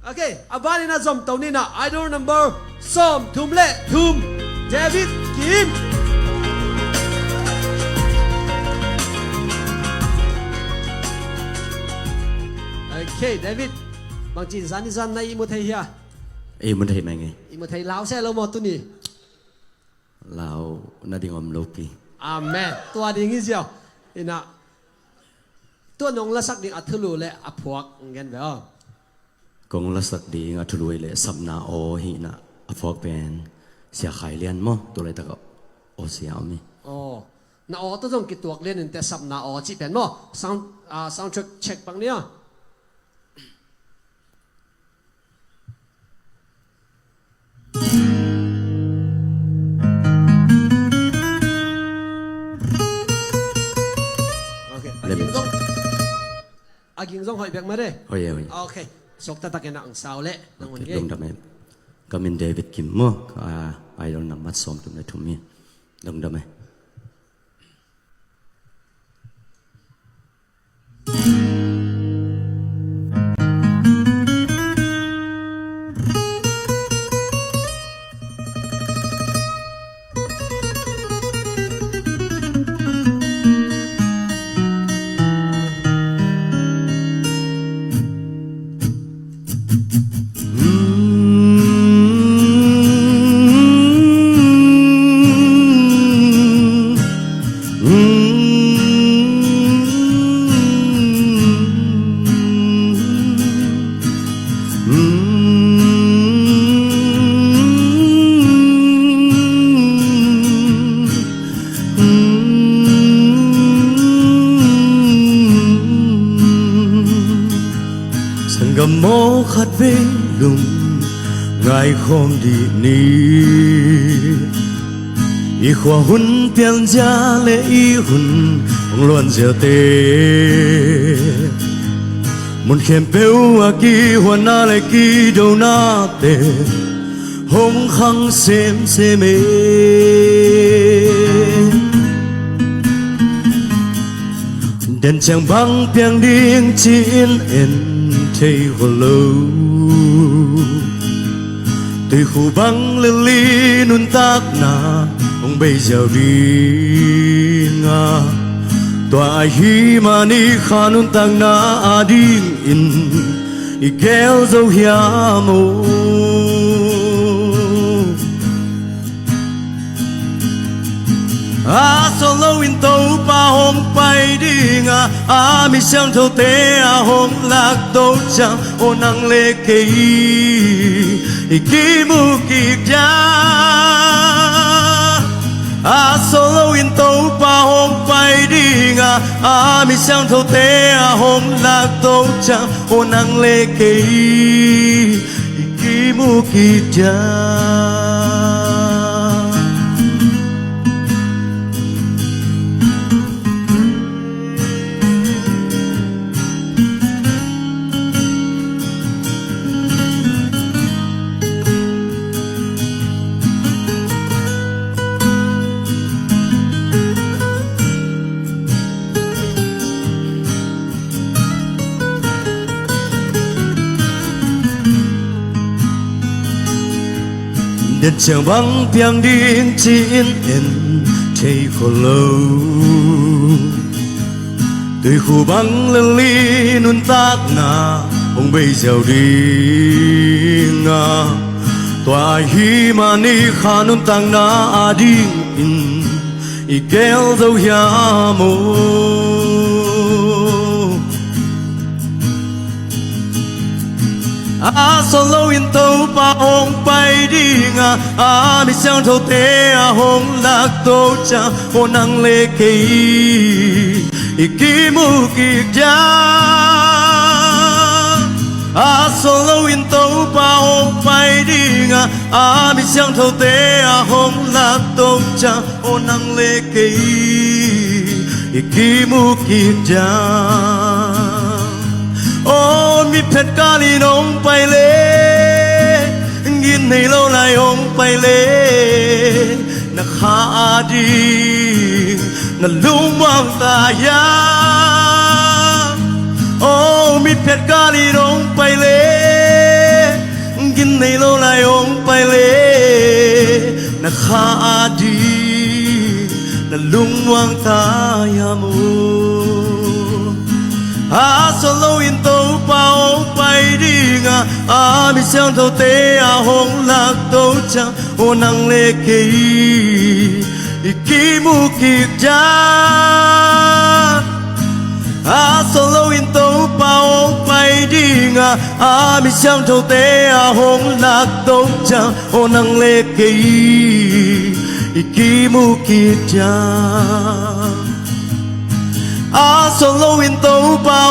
Okay, abali na zom tàu ni na idol number som thum le thum David Kim. Okay, David, bằng chỉ dẫn dân này một thầy à? Một thầy mày nghe. Một thầy lão xe lâu một tuần đi. Lão nó đi ngom lốp đi. Amen. Tua đi nghĩ sao? Ina. Tua nong la sắc đi ăn thulu le áp phuak nghe vậy không? Công la sắc đi ngắt thului le sắp na o hi na áp phuak pen xia khai liền mo tôi lại tao o xia mi. Oh, na o tôi dùng cái tuộc liền nên sắp na o chỉ pen mo sound check bằng nia. Aging zong hỏi việc mà đây. Hỏi. Okay, sok ta cái nặng sao lệ, nặng một cái. Đúng đam em. Kami David Kim mo idol nang mat som tum le thum mi. Đúng đam em. Sangam mo khát về lùng ngài không đi ni y khoa hun tiền gia lệ y hun ông luôn gieo tê muốn khem bêu a ki hoa na lệ ki đâu na tê hong khăng xem mê đèn chẳng băng piang điên chín en thấy hồ lâu từ khu băng lên ly nun tác na ông bây giờ đi nga tòa hi mà ni kha nun tăng na đi in i kéo dấu hiểm mô solo in tàu pa hôm bay đi nga mi sang thâu tế hôm lạc đâu chẳng ô năng lê kê kỳ mu kỳ cha solo in tàu pa hôm bay đi nga mi sang thâu tế hôm lạc đâu chẳng ô năng lê kê kỳ mu kỳ cha. Đèn chẳng băng piang điên chín en thấy khổ lâu từ khu băng lên ly nun tác na ông bây giờ đi nga tòa hi mà ni kha nun tăng na đi in i kéo dấu hiểm mô solo in tàu pa ông bay đi nga mi sang thâu tế hôm lạc tô cha ô năng lê kê i ki mu ki cha solo in tàu pa ông bay đi nga mi sang thâu tế hôm lạc tô cha ô năng lê kê i ki mu ki cha. Ôi mi phết ca li nông bay lê nghìn này lâu lại ông bay lê na khá đi na lung mang ta ya oh mi pet kali dong pai le กินในโลลายองไปเลยนะข้าดีนะลุงวางตายามูอาสโลอินโตเป่าไปดีงาอามิเสียงเท่าเตอาหงลักโตจังโอนังเลกีอีกีมุกิจาอาสโลอินโตเป่าไปดีงาอามิเสียงเท่าเตอาหงลักโตจังโอนังเลกีอีกีมุกิจาอาสโลวินโตเป่า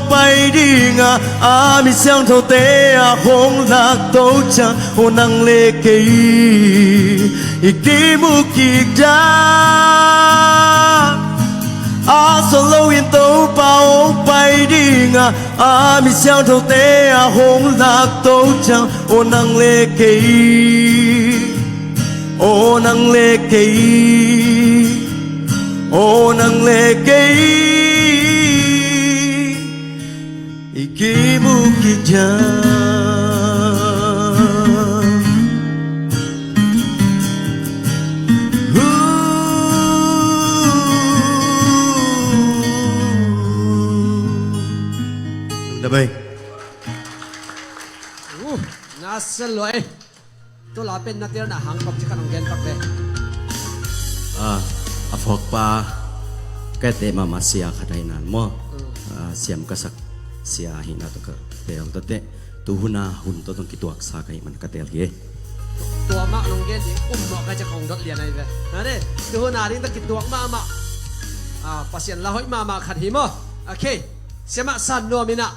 ไปดีงาอามิเสียงเท่าเตอาหงลักโตจังโอนังเลกีอีกีมุกิจาอาสโลวินโตเป่าไปดีงาอามิเสียงเท่าเตอาหงลักโตจังโอนังเลกีโอนังเลกีโอนังเลกีอีกีมุกิจาได้ไหมน่าสลวยตัวเราเป็นนักเรียนหน้าหังกับที่ขนมเย็นปักเลยอาฟอกปาแกเตมามาเสียขนาดนั้นมั้งเสียมกษักเสียหินาตัวก็เดี๋ยวตัวเตะตัวหุ่นหุ่นตัวต้องกิตัวสักให้มันก็เตะเลยตัวมากน้องเย็นดิอุ้มเหมาะกับจะของรถเรียนอะไรแบบนั่นเองตัวหน้าดิ้งตะกิตัวมากมาปัสยันเราให้มาขัดหิมะโอเคเสียมาสั่นนัวมินะ